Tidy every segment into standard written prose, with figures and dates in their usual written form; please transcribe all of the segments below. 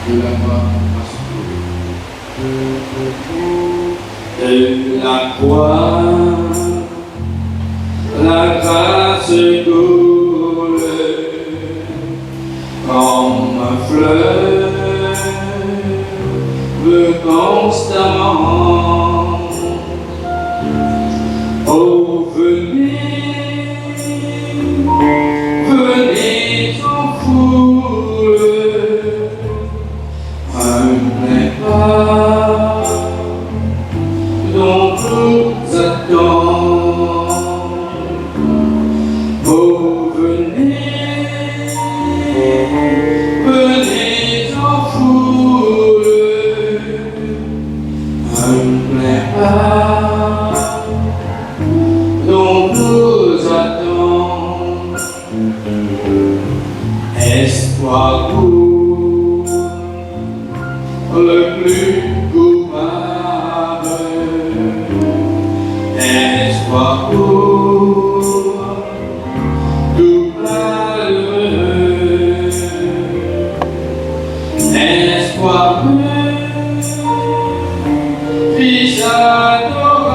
de la croix de la croix, la grâce coule comme un fleuve constamment. Oh, venez, venez en foule, prenez part dont nous attendons. Oh, venez, venez en foule, prenez part dont nous attendons. Espoir pour le plus coupable, espoir pour tout malheureux, espoir pour Fils adorable,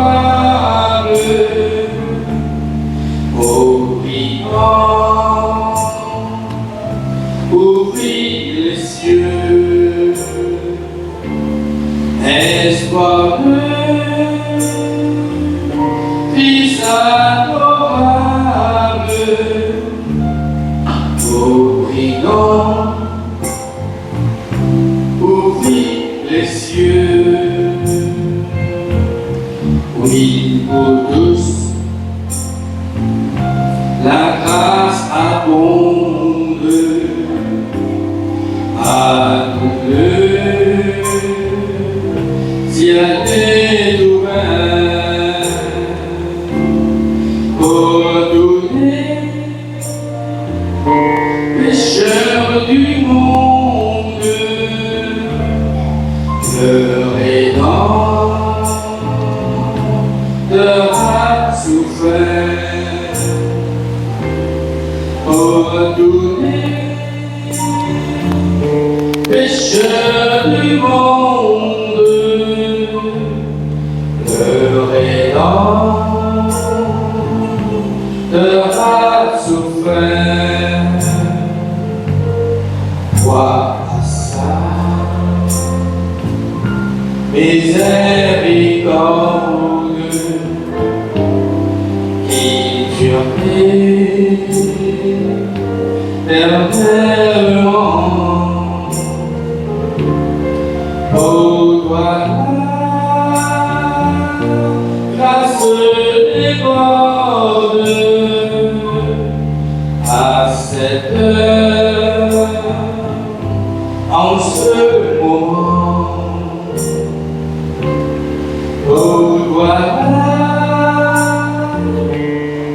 ô vivant, ouvris les cieux, espoir Fils adorable, ô brillant, ouvris les cieux. Oui, pour tous, la grâce abonde à nous deux, ciel est ouvert pour tous les pécheurs du monde, le Rédempteur a souffert pour tous les pécheurs du monde, le Rédempteur a souffert. Vois à ça miséricorde qui dureté éternellement. Ô toi la grâce déborde à cette heure, en ce moment. Ô toi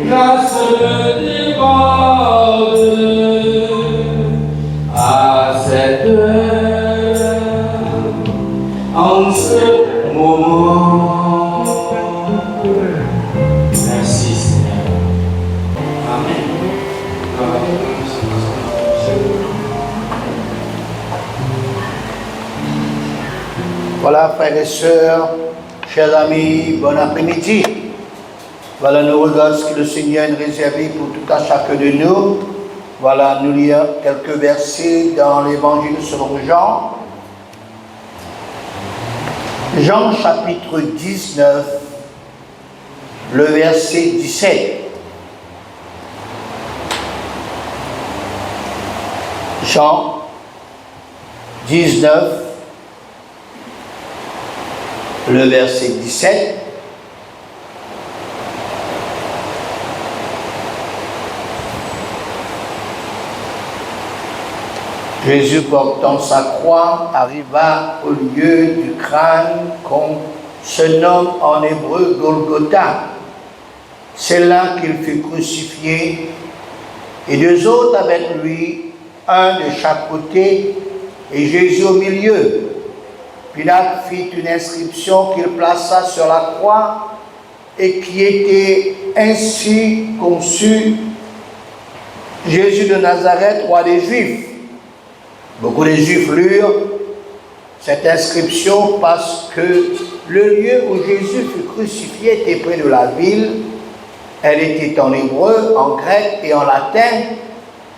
grâce déborde à cette heure, en ce moment. Merci Seigneur. Amen. Voilà, frères et sœurs, chers amis, bon après-midi. Voilà, nous regardons ce que le Seigneur a réservé pour tout à chacun de nous. Voilà, nous lisons quelques versets dans l'évangile selon Jean. Jean chapitre 19, le verset 17. Jean 19, le verset 17. Jésus, portant sa croix, arriva au lieu du crâne qu'on se nomme en hébreu Golgotha. C'est là qu'il fut crucifié, et deux autres avec lui, un de chaque côté, et Jésus au milieu. Pilate fit une inscription qu'il plaça sur la croix et qui était ainsi conçue: Jésus de Nazareth, roi des Juifs. Beaucoup de Juifs lurent cette inscription parce que le lieu où Jésus fut crucifié était près de la ville. Elle était en hébreu, en grec et en latin.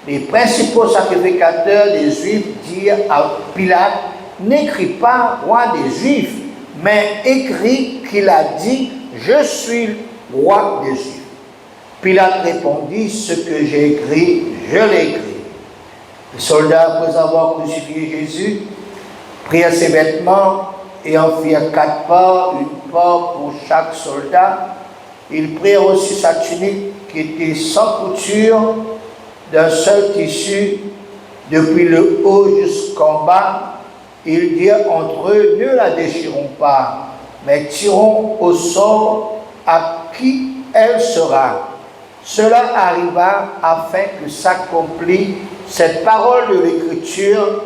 Les principaux sacrificateurs des Juifs dirent à Pilate, n'écris pas roi des Juifs, mais écris qu'il a dit, je suis roi des Juifs. Pilate répondit, ce que j'ai écrit, je l'ai écrit. Les soldats, après avoir crucifié Jésus, prirent ses vêtements et en firent 4 parts, une part pour chaque soldat. Ils prirent aussi sa tunique qui était sans couture, d'un seul tissu, depuis le haut jusqu'en bas. Ils dirent entre eux, ne la déchirons pas, mais tirons au sort à qui elle sera. Cela arriva afin que s'accomplisse cette parole de l'Écriture.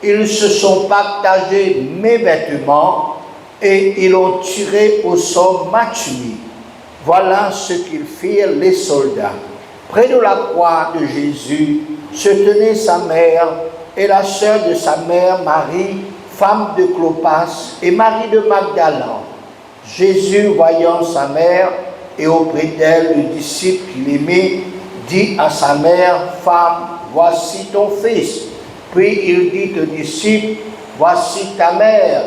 Ils se sont partagés mes vêtements et ils ont tiré au sort ma tunique. Voilà ce qu'ils firent les soldats. Près de la croix de Jésus se tenait sa mère et la sœur de sa mère, Marie, femme de Clopas, et Marie de Magdala. Jésus, voyant sa mère et auprès d'elle le disciple qu'il aimait, dit à sa mère, femme, voici ton fils. Puis il dit au disciple, voici ta mère.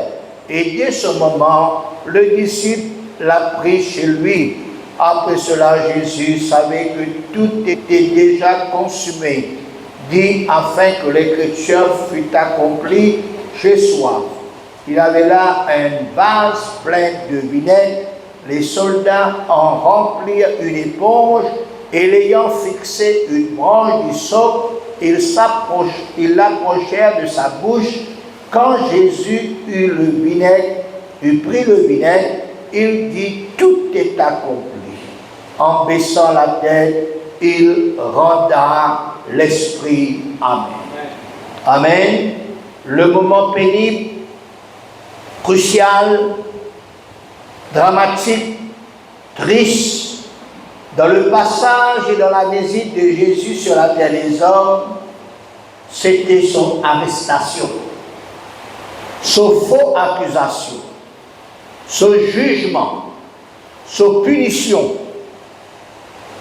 Et dès ce moment, le disciple l'a pris chez lui. Après cela, Jésus savait que tout était déjà consumé, dit afin que l'écriture fût accomplie, j'ai soif. Il avait là un vase plein de vinaigre. Les soldats en remplirent une éponge et l'ayant fixé une branche du soc, ils l'approchèrent de sa bouche. Quand Jésus eut pris le vinaigre, il dit, tout est accompli. En baissant la tête, il rendra l'esprit. Amen. Amen. Le moment pénible, crucial, dramatique, triste, dans le passage et dans la visite de Jésus sur la terre des hommes, c'était son arrestation, son faux accusation, son jugement, son punition,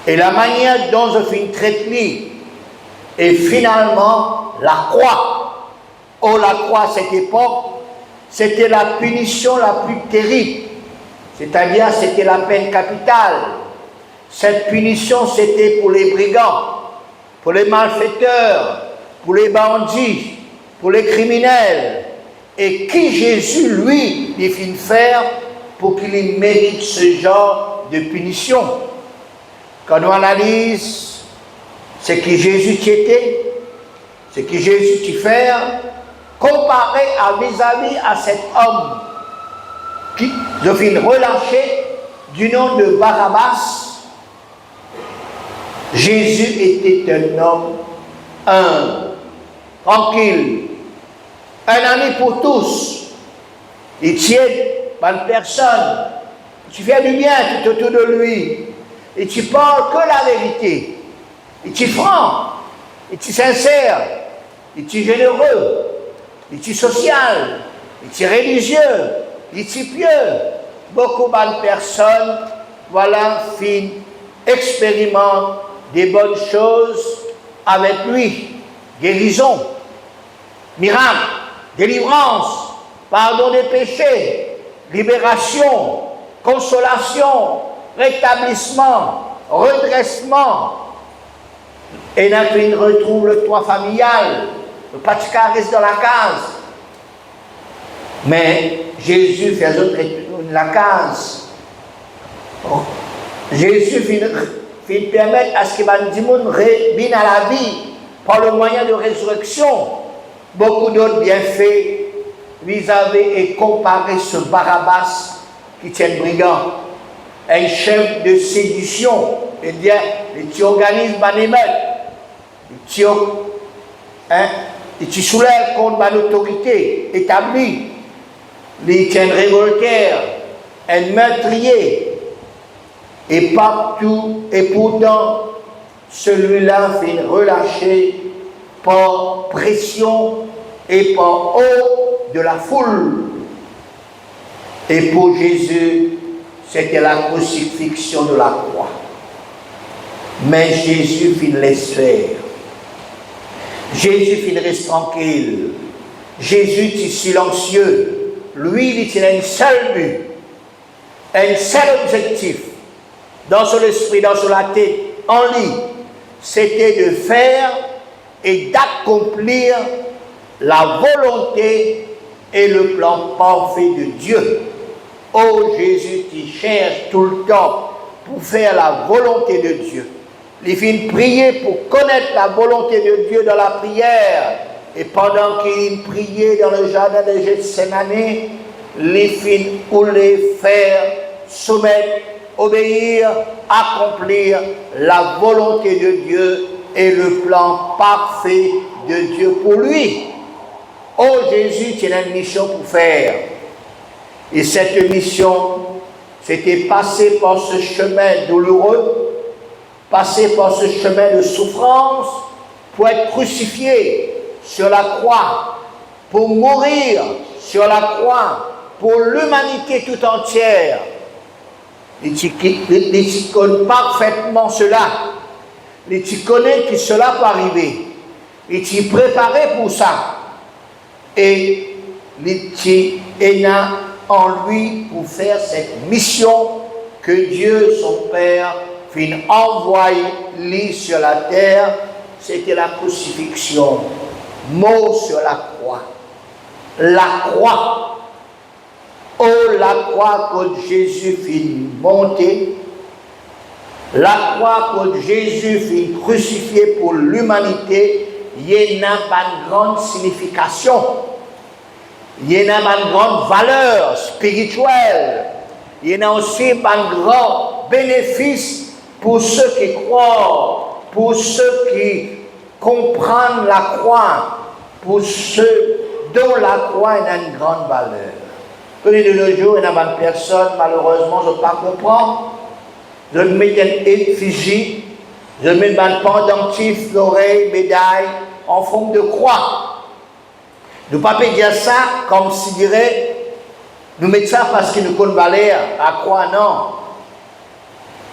et la manière dont je fis traiter, et finalement la croix. Oh, la croix à cette époque, c'était la punition la plus terrible, c'est-à-dire c'était la peine capitale. Cette punition, c'était pour les brigands, pour les malfaiteurs, pour les bandits, pour les criminels. Et qui Jésus, lui, définit faire pour qu'il mérite ce genre de punition? Quand on analyse ce que Jésus était, ce que Jésus t'y fait, comparé vis-à-vis à cet homme qui, je finis relâché, du nom de Barabbas, Jésus était un homme humble, tranquille, un ami pour tous. Il tient par personne. Tu fais du bien tout autour de lui. Et tu parles que la vérité. Et tu es franc. Et tu es sincère. Et tu es généreux. Et tu es social. Et tu es religieux. Et tu es pieux. Beaucoup de personnes, voilà, expérimentent des bonnes choses avec lui. Guérison, miracle, délivrance, pardon des péchés, libération, consolation, rétablissement, redressement. Et là, tu retrouves le toit familial, le pâticar reste dans la case. Mais Jésus fait la case. Jésus fait permettre à ce que les gens reviennent à la vie par le moyen de résurrection. Beaucoup d'autres bienfaits vis-à-vis et comparer ce Barabbas qui tient brigand, un chef de séduction, c'est-à-dire tu organises une émeute, tu soulèves contre une autorité établie, il tient un révoltaire, un meurtrier, et partout, et pourtant, celui-là fait relâcher par pression et par haut de la foule. Et pour Jésus, c'était la crucifixion de la croix. Mais Jésus fit laisser faire. Jésus fit rester tranquille. Jésus était silencieux. Lui, il avait un seul but, un seul objectif, dans son esprit, dans son tête, en lui, c'était de faire et d'accomplir la volonté et le plan parfait de Dieu. Oh Jésus, tu cherches tout le temps pour faire la volonté de Dieu. Il fit prier pour connaître la volonté de Dieu dans la prière. Et pendant qu'il priait dans le jardin de Gethsémane, il fit voulait faire, soumettre, obéir, accomplir la volonté de Dieu et le plan parfait de Dieu pour lui. Oh Jésus, tu as une mission pour faire. Et cette mission, c'était passer par ce chemin douloureux, passer par ce chemin de souffrance pour être crucifié sur la croix, pour mourir sur la croix, pour l'humanité tout entière. Il connaît parfaitement cela. Il connaît que cela peut arriver. Il s'est préparé pour ça. Et il est en lui pour faire cette mission que Dieu, son Père, fit envoyer sur la terre. C'était la crucifixion. Mort sur la croix. La croix. Oh, la croix que Jésus fit monter. La croix que Jésus fit crucifier pour l'humanité. Il y a une grande signification. Il y a une grande valeur spirituelle. Il y a aussi un grand bénéfice pour ceux qui croient, pour ceux qui comprennent la croix, pour ceux dont la croix a une grande valeur. Connais de nos jours, il y a une personne, malheureusement, je ne peux pas comprendre. Je mets une effigie, je mets un pendentif, l'oreille, médaille, en forme de croix. Nous ne pouvons pas dire ça comme si dirait, nous mettons ça parce qu'il nous connaît valeur. La croix, non.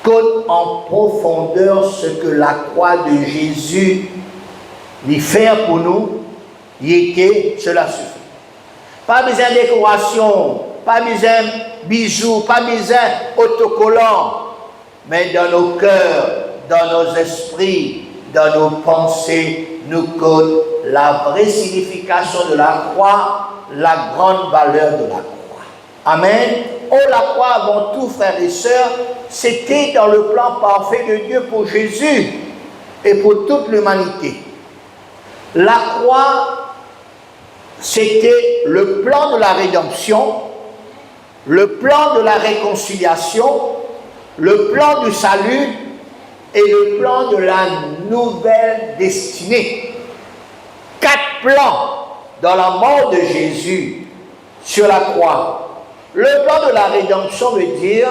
Connaît en profondeur ce que la croix de Jésus lui fait pour nous, il était, cela suffit. Pas besoin de décoration, pas besoin de bijoux, pas besoin d'autocollants, mais dans nos cœurs, dans nos esprits, dans nos pensées, nous connaissons la vraie signification de la croix, la grande valeur de la croix. Amen. Oh, la croix, avant tout, frères et sœurs, c'était dans le plan parfait de Dieu pour Jésus et pour toute l'humanité. La croix, c'était le plan de la rédemption, le plan de la réconciliation, le plan du salut et le plan de la nouvelle destinée. 4 plans dans la mort de Jésus sur la croix. Le plan de la rédemption veut dire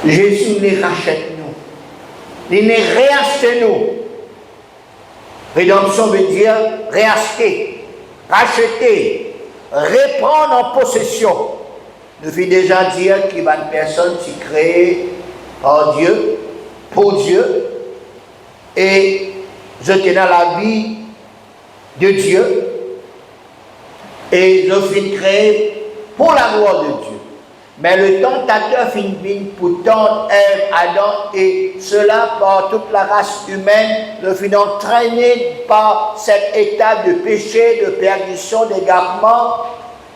Jésus les rachète nous. Il les réachète nous. Rédemption veut dire réacheter, racheter, reprendre en possession. Nous fit déjà dire qu'il y a une personne qui est créée par Dieu, pour Dieu, et je tenais la vie de Dieu, et je suis créé pour la gloire de Dieu. Mais le tentateur finit pour tendre Ève, Adam, et cela par toute la race humaine, le fit entraîner par cet état de péché, de perdition, d'égarement,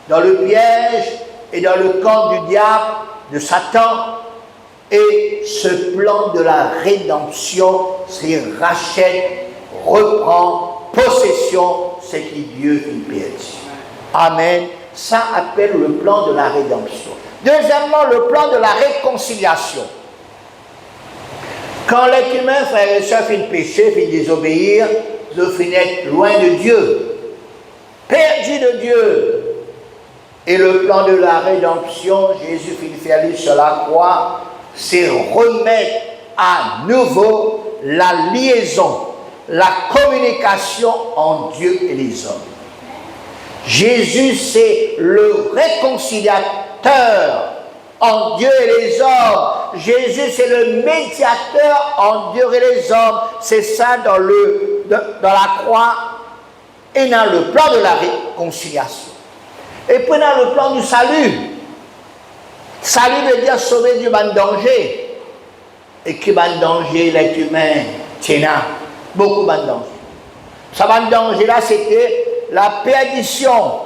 dans le piège et dans le camp du diable, de Satan. Et ce plan de la rédemption, c'est rachète, reprend possession, ce qui Dieu fit perdre. Amen. Ça appelle le plan de la rédemption. Deuxièmement, le plan de la réconciliation. Quand l'être humain, frère et soeur, fait péché, fait désobéir, je finis être loin de Dieu, perdu de Dieu. Et le plan de la rédemption, Jésus finit faire lui sur la croix, c'est remettre à nouveau la liaison, la communication entre Dieu et les hommes. Jésus, c'est le réconciliateur entre Dieu et les hommes. Jésus, c'est le médiateur entre Dieu et les hommes. C'est ça dans la croix et dans le plan de la réconciliation. Et puis dans le plan du salut. Salut veut dire sauver du ban danger. Et qui ban danger l'être humain tiens, beaucoup ban danger. Ça ban danger là, c'était la perdition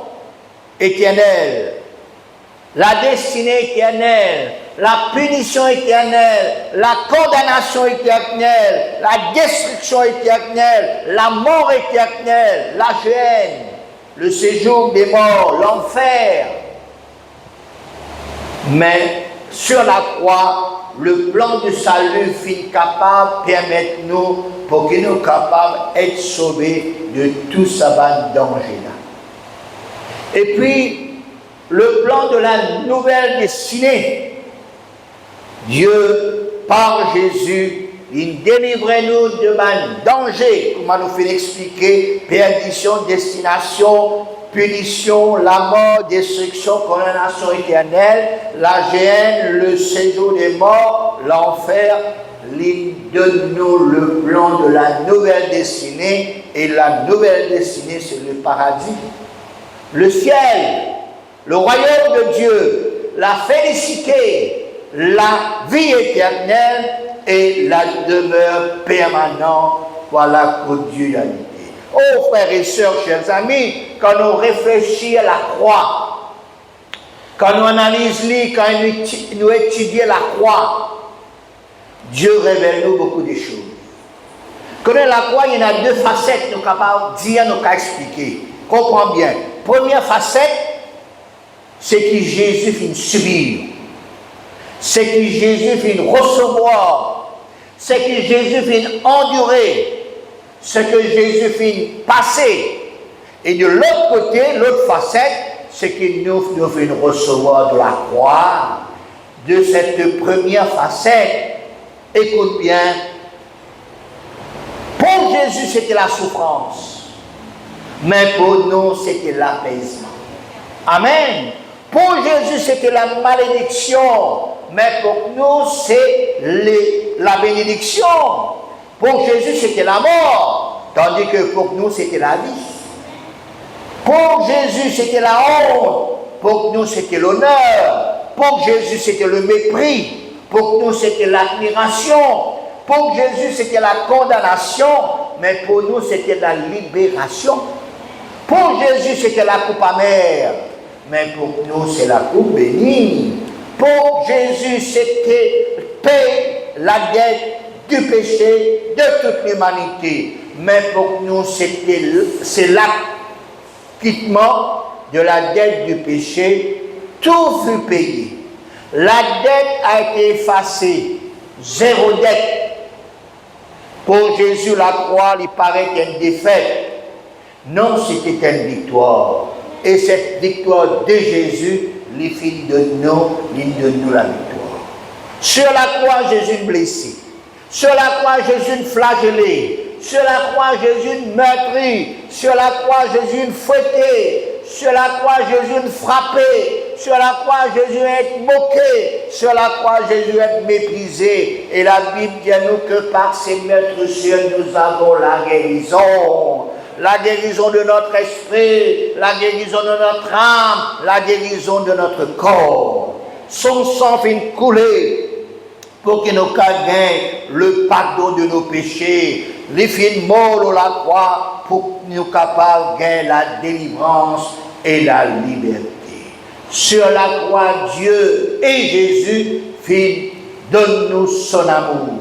éternelle, la destinée éternelle, la punition éternelle, la condamnation éternelle, la destruction éternelle, la mort éternelle, la gêne, le séjour des morts, l'enfer. Mais sur la croix, le plan de salut finit capable de permettre nous, pour que nous soyons capables d'être sauvés de tout ce danger-là. Et puis, le plan de la nouvelle destinée. Dieu, par Jésus, il délivrait nous de danger, comme nous fait expliquer, perdition, destination, punition, la mort, destruction, condamnation éternelle, la géhenne, le séjour des morts, l'enfer. Il donne nous le plan de la nouvelle destinée, et la nouvelle destinée, c'est le paradis, le ciel, le royaume de Dieu, la félicité, la vie éternelle et la demeure permanente. Voilà que Dieu a dit. Oh frères et sœurs, chers amis, quand nous réfléchissons à la croix, quand nous analysons, quand nous étudions la croix, Dieu révèle nous beaucoup de choses. Quand la croix, il y a deux facettes, nous sommes capables de dire, nous sommes expliquer. Comprends bien. Première facette, c'est que Jésus vient subir. C'est que Jésus vient recevoir. C'est que Jésus vient endurer. Ce que Jésus vient passer. Et de l'autre côté, l'autre facette, c'est que nous venons recevoir de la croix. De cette première facette, écoute bien, pour Jésus c'était la souffrance, mais pour nous c'était l'apaisement. Amen. Pour Jésus c'était la malédiction, mais pour nous c'est la bénédiction. Pour Jésus c'était la mort, tandis que pour nous c'était la vie. Pour Jésus c'était la honte, pour nous c'était l'honneur. Pour Jésus c'était le mépris. Pour nous, c'était l'admiration. Pour Jésus, c'était la condamnation. Mais pour nous, c'était la libération. Pour Jésus, c'était la coupe amère. Mais pour nous, c'est la coupe bénie. Pour Jésus, c'était paix, la dette du péché de toute l'humanité. Mais pour nous, c'est l'acquittement de la dette du péché. Tout fut payé. La dette a été effacée, zéro dette. Pour Jésus, la croix, il paraît une défaite. Non, c'était une victoire. Et cette victoire de Jésus, les filles de nous la victoire. Sur la croix, Jésus blessé. Sur la croix, Jésus flagellé. Sur la croix, Jésus meurtri. Sur la croix, Jésus fouetté. Sur la croix, Jésus frappé. Sur la croix, Jésus est moqué. Sur la croix, Jésus est méprisé. Et la Bible dit à nous que par ses meurtrissures, nous avons la guérison. La guérison de notre esprit, la guérison de notre âme, la guérison de notre corps. Son sang vient couler pour que nous gagnions le pardon de nos péchés. Les films morts à la croix pour que nous capables de gagner la délivrance et la liberté. Sur la croix, Dieu et Jésus donne-nous son amour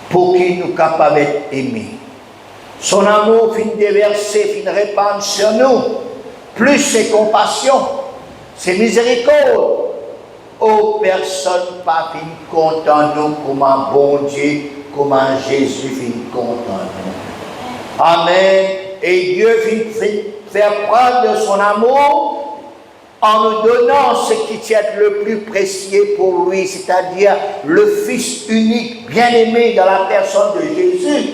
pour qu'il nous capables d'être aimés. Son amour finit déverser, finit répandre sur nous. Plus ses compassions, ses miséricordes. Oh, personne pas finit content nous comme un bon Dieu, comme un Jésus finit content nous. Amen. Et Dieu finit faire preuve de son amour en nous donnant ce qui est le plus précieux pour lui, c'est-à-dire le Fils unique, bien-aimé dans la personne de Jésus.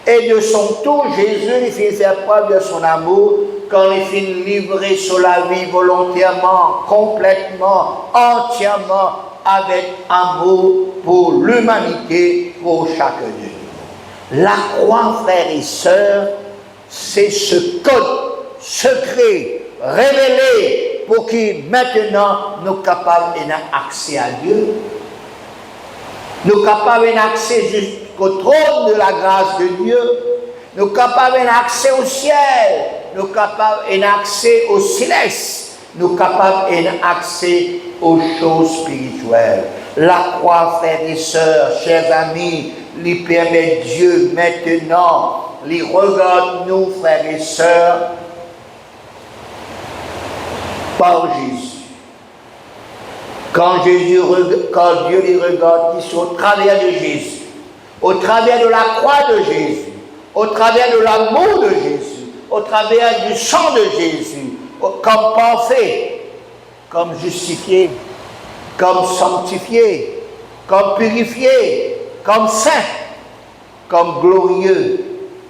Et de son tour, Jésus il fit faire preuve de son amour quand il fit livrer sur la vie volontairement, complètement, entièrement, avec amour pour l'humanité, pour chacun de nous. La croix, frères et sœurs, c'est ce code secret, révélé, pour qui maintenant nous sommes capables d'avoir accès à Dieu. Nous sommes capables d'avoir accès jusqu'au trône de la grâce de Dieu. Nous sommes capables d'avoir accès au ciel. Nous sommes capables d'avoir accès au céleste. Nous sommes capables d'avoir accès aux choses spirituelles. La croix, frères et sœurs, chers amis, lui permet Dieu maintenant, lui regarde nous, frères et sœurs, par Jésus. Quand Dieu les regarde ici au travers de Jésus, au travers de la croix de Jésus, au travers de l'amour de Jésus, au travers du sang de Jésus, comme parfait, comme justifié, comme sanctifié, comme purifié, comme saint, comme glorieux,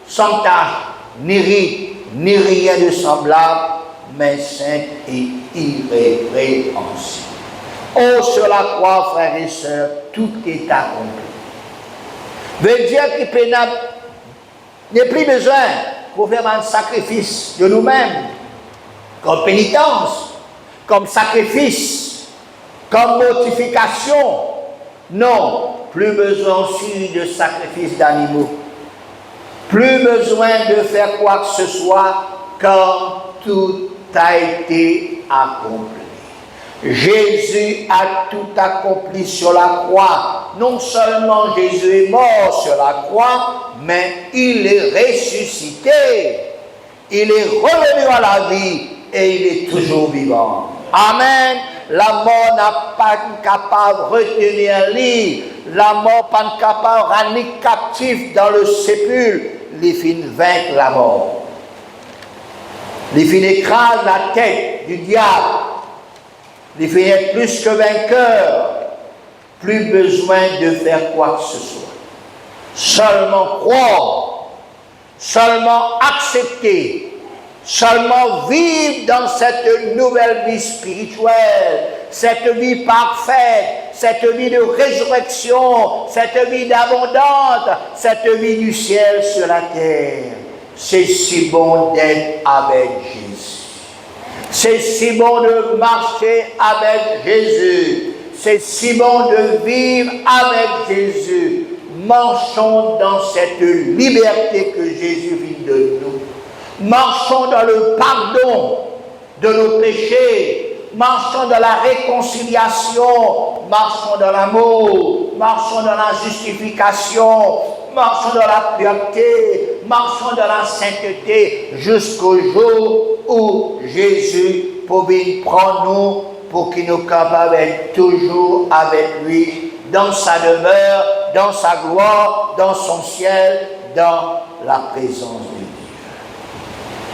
sans tache, ni ride, ni rien de semblable, mais saint et irrépréhensible. Oh, sur la croix, frères et sœurs, tout est accompli. Veut dire qu'il n'y a plus besoin pour faire un sacrifice de nous-mêmes, comme pénitence, comme sacrifice, comme mortification. Non, plus besoin aussi de sacrifice d'animaux. Plus besoin de faire quoi que ce soit, car tout a été accompli. Jésus a tout accompli sur la croix. Non seulement Jésus est mort sur la croix, mais il est ressuscité. Il est revenu à la vie et il est toujours vivant. Amen. La mort n'a pas capable de retenir lui. La mort n'a pas capable de ramener captif dans le sépulcre. Il finit vaincre la mort. Il finit écraser la tête du diable. Il finit être plus que vainqueur. Plus besoin de faire quoi que ce soit. Seulement croire. Seulement accepter. Seulement vivre dans cette nouvelle vie spirituelle, cette vie parfaite, cette vie de résurrection, cette vie d'abondance, cette vie du ciel sur la terre. C'est si bon d'être avec Jésus. C'est si bon de marcher avec Jésus. C'est si bon de vivre avec Jésus. Marchons dans cette liberté que Jésus vit de nous. Marchons dans le pardon de nos péchés. Marchons dans la réconciliation. Marchons dans l'amour. Marchons dans la justification. Marchons dans la pureté. Marchons dans la sainteté jusqu'au jour où Jésus pourra prendre nous pour qu'il nous capable d'être toujours avec lui dans sa demeure, dans sa gloire, dans son ciel, dans la présence de Dieu.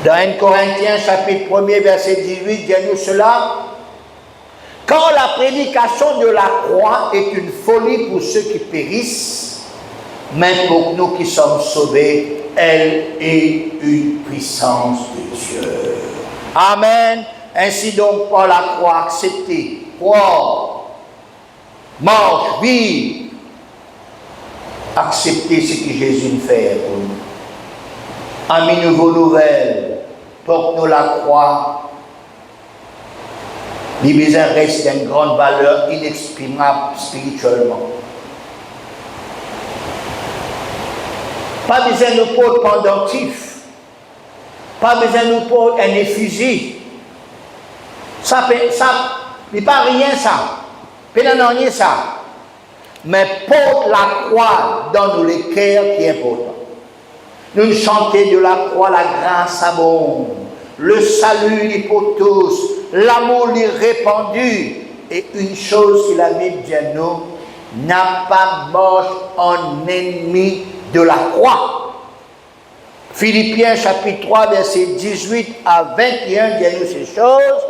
Dans 1 Corinthiens chapitre 1er verset 18, dit-nous cela. Quand la prédication de la croix est une folie pour ceux qui périssent, mais pour nous qui sommes sauvés, elle est une puissance de Dieu. Amen. Ainsi donc, par la croix, accepter, croire, marche, vivre, accepter ce que Jésus nous fait pour nous. Amis, nouveau nouvelle, porte-nous la croix. Les reste d'une grande valeur inexprimable spirituellement. Pas besoin de nous porter pendentif. Pas besoin de nous porter un effigie. Ça n'est pas rien ça. Pas rien ça. Mais porte la croix dans nos cœurs qui est important. Nous chantons de la croix la grâce abonde. Le salut est pour tous. L'amour est répandu. Et une chose qu'il a mis bien nous, n'a pas marche en ennemi de la croix. Philippiens chapitre 3 verset 18 à 21 dit-nous ces choses,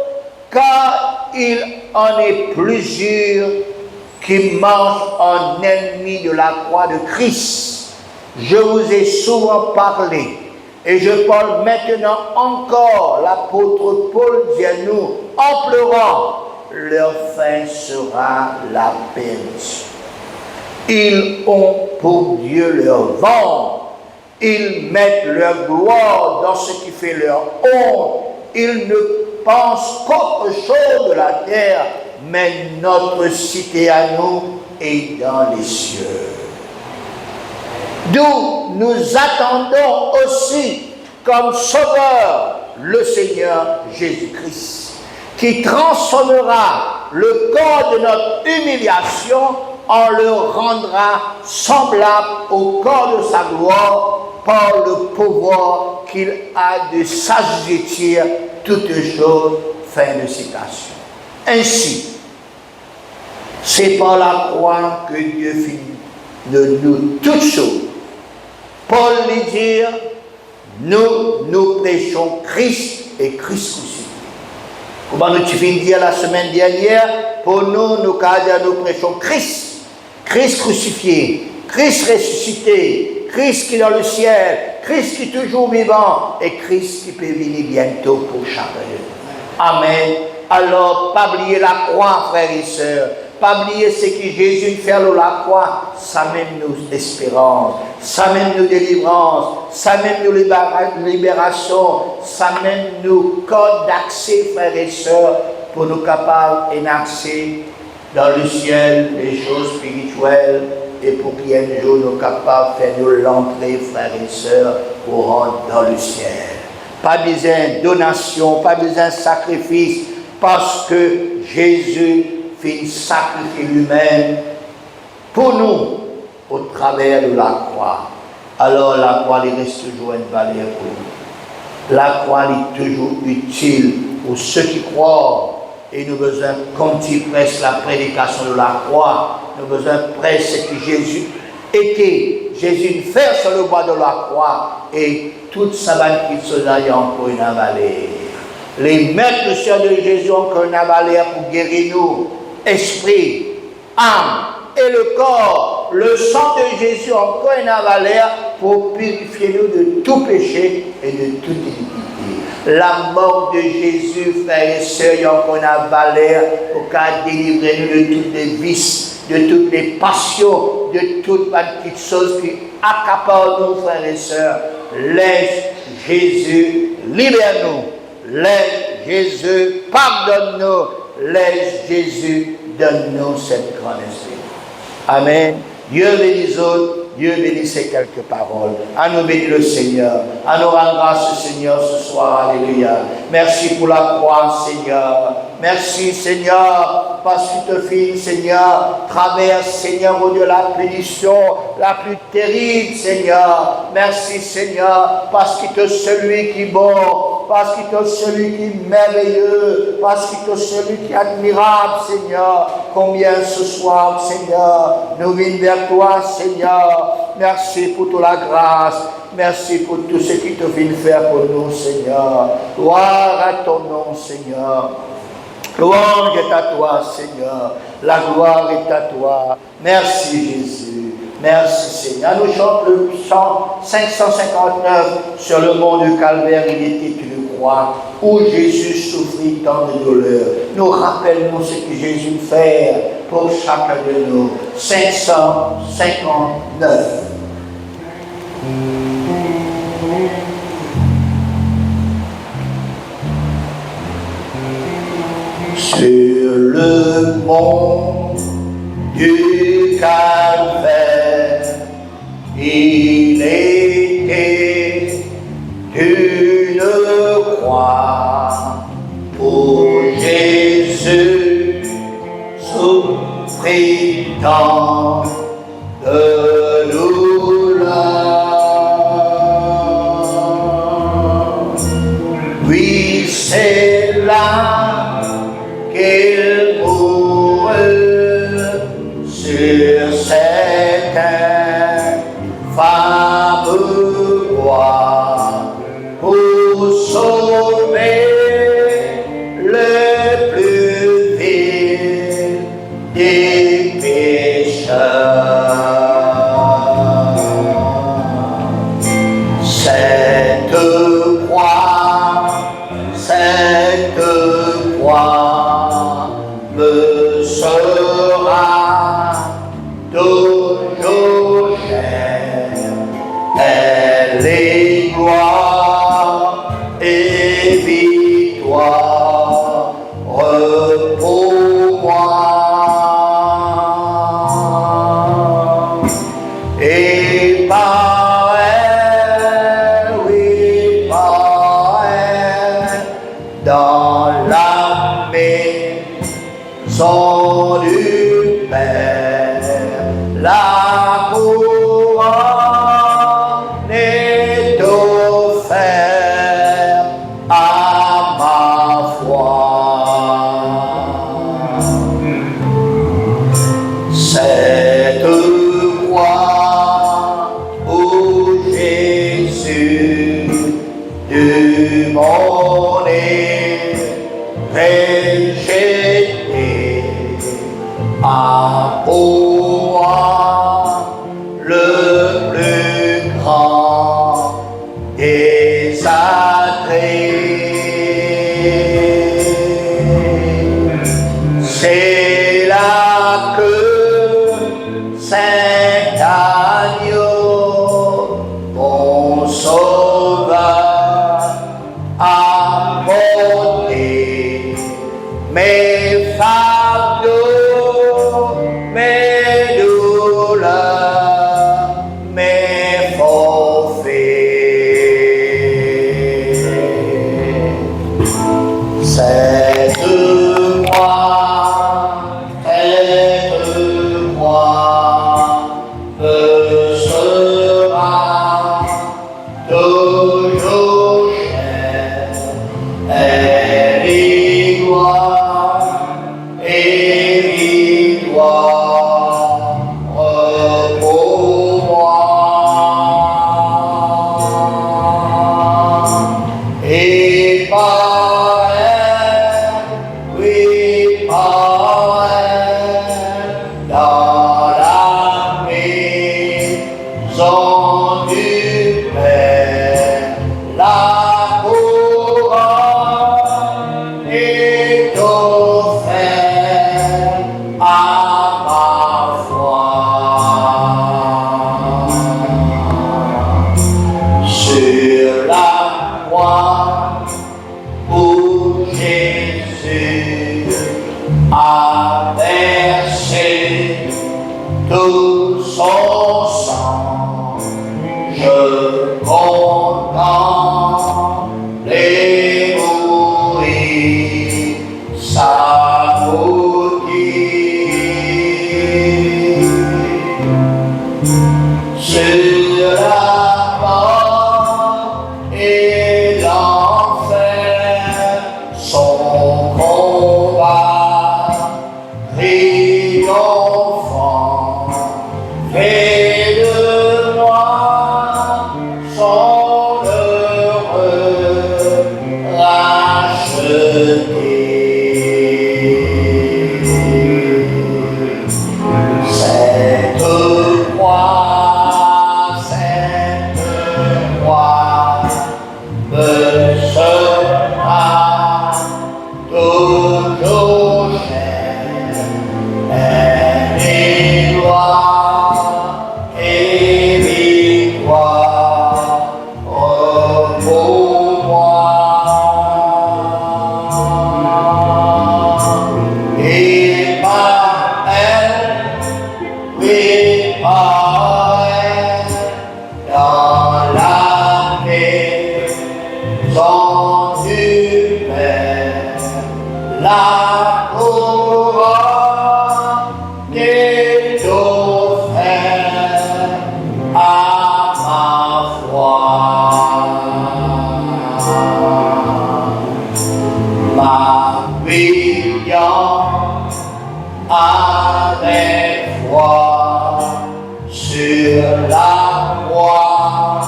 car il en est plusieurs qui marchent en ennemi de la croix de Christ Je vous ai souvent parlé, et je parle maintenant encore, l'apôtre Paul dit à nous, en pleurant, leur fin sera la perdition. Ils ont pour Dieu leur ventre, ils mettent leur gloire dans ce qui fait leur honte, ils ne pensent qu'autre chose de la terre, mais notre cité à nous est dans les cieux. D'où nous attendons aussi comme sauveur le Seigneur Jésus-Christ, qui transformera le corps de notre humiliation en le rendra semblable au corps de sa gloire par le pouvoir qu'il a de s'assujettir toutes choses. Fin de citation. Ainsi, c'est par la croix que Dieu finit de nous toutes choses. Paul lui dit, nous prêchons Christ et Christ crucifié. Comment nous tu viens de dire la semaine dernière, pour nous prêchons Christ, Christ crucifié, Christ ressuscité, Christ qui est dans le ciel, Christ qui est toujours vivant et Christ qui peut venir bientôt pour chacun. Amen. Alors, pas oublier la croix, frères et sœurs. Pas oublier ce que Jésus fait à la croix. Ça mène nous espérance, ça mène nous délivrance, ça mène nous libération, ça mène nous code d'accès, frères et sœurs, pour nous capables d'accès dans le ciel, les choses spirituelles, et pour qu'un jour nous capables de faire nous l'entrée, frères et sœurs, pour rentrer dans le ciel. Pas besoin de donation, pas besoin de sacrifice, parce que Jésus fait sacrifier lui-même pour nous au travers de la croix. Alors la croix il reste toujours une valeur pour nous. La croix est toujours utile pour ceux qui croient. Et nous avons besoin, comme tu presses la prédication de la croix, nous avons besoin de presser ce que Jésus était. Jésus fait sur le bois de la croix et toute sa vanne qui se a encore une avalée. Les maîtres du Seigneur de Jésus ont encore une avalée pour guérir nous, esprit, âme et le corps. Le sang de Jésus encore une avalée pour purifier nous de tout péché et de toute iniquité. La mort de Jésus, frères et sœurs, il y a encore une avalée pour délivrer nous de toutes les vices, de toutes les passions, de toutes les petites choses qui accaparent nous, frères et sœurs. Laisse Jésus, libère-nous. Laisse Jésus, pardonne-nous. Laisse Jésus, donne-nous cette grande espérance. Amen. Dieu bénit les autres. Dieu bénit ces quelques paroles. À nous bénir le Seigneur. À nous rendre grâce, Seigneur, ce soir. Alléluia. Merci pour la croix, Seigneur. Merci, Seigneur, parce que te file, Seigneur, traverse, Seigneur, au-delà de la punition la plus terrible, Seigneur. Merci, Seigneur, parce que tu es celui qui est bon, parce que tu es celui qui est merveilleux, parce que tu es celui qui est admirable, Seigneur. Combien ce soir, Seigneur, nous venons vers toi, Seigneur. Merci pour toute la grâce. Merci pour tout ce que tu viens faire pour nous, Seigneur. Gloire à ton nom, Seigneur. Louange est à toi, Seigneur. La gloire est à toi. Merci, Jésus. Merci, Seigneur. Nous chantons le chant 559 sur le mont du Calvaire. Il était une croix où Jésus souffrit tant de douleur. Nous rappelons ce que Jésus fait pour chacun de nous. 559. Sur le mont du Calvaire, il était une croix pour Jésus souffrit tant de douleur. Oui, c'est là qu'il mourut sur cette infâme croix pour sauver le plus vil des pécheurs. m'en es rejeté. À moi le plus grand des attraits. C'est là que Saint Agneau, mon sauveur, a porté mes fardeaux, mes douleurs, mes forfaits. Aide-moi, me sera toujours cher. Elle y victoire pour moi. Et par elle, oui, par elle, dans la maison du Père, la couronne est offerte à ma foi. Sur la croix où Jésus a versé tout son sang, je contemple et mourir sa sur la mort et l'enfer, son combat triomphant fait de moi son heureux racheté. Cette croix me sera toujours chère. Elle est gloire et victoire pour moi. Et par elle, oui, par elle, dans la maison du Père, la couronne est offerte à ma foi. M'appuyant avec foi sur la croix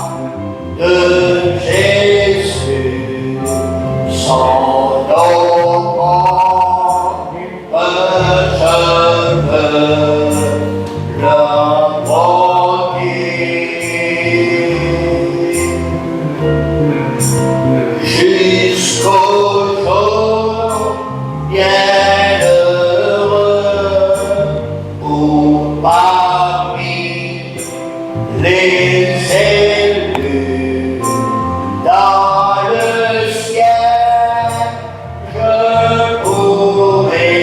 de Jésus, son nom, je veux le porter jusqu'au jour bienheureux où parmi les élus dans le ciel je pourrai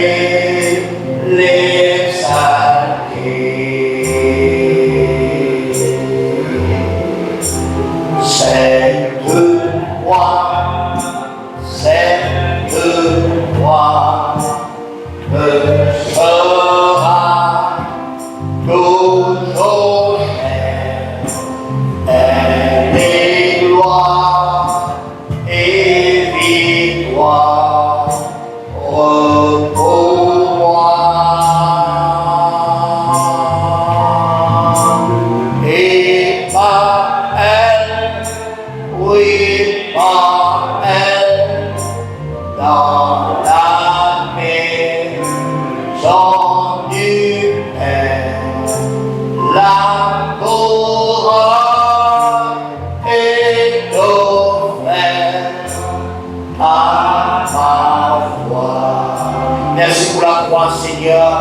l'exalter. Cette croix me sera toujours chère. Elle est gloire et victoire pour moi. Et par elle, oui, par dans la maison du Père. La couronne est offerte à ma foi. Merci pour la croix, Seigneur.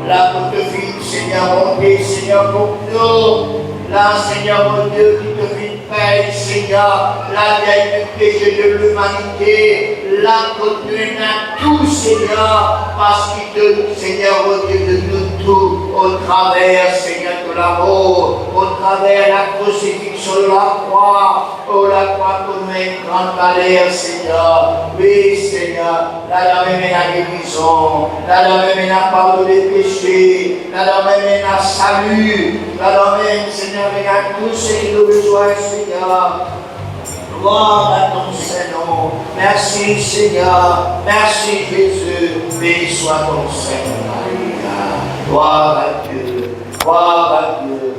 La petite fille, Seigneur, mon Dieu, Seigneur, pour nous. Là, Seigneur, mon Dieu, qui te fit paix, Seigneur, la dette du péché de l'humanité, la condamne à tout, Seigneur, parce qu'il te, Seigneur, mon Dieu, de nous tout, au travers, Seigneur, de l'amour, au travers de la crucifixion de la croix, oh, la croix pour nous une grande valeur, Seigneur. Oui, Seigneur, là, même la guérison, là, même la pardon des péchés, là, même la salut, là, même, Seigneur, regarde tout ce qui nous besoin, Seigneur. Gloire à ton Saint-Nom. Merci, Seigneur. Merci, Jésus. Béni soit ton Saint-Nom. Gloire à Dieu. Gloire à Dieu.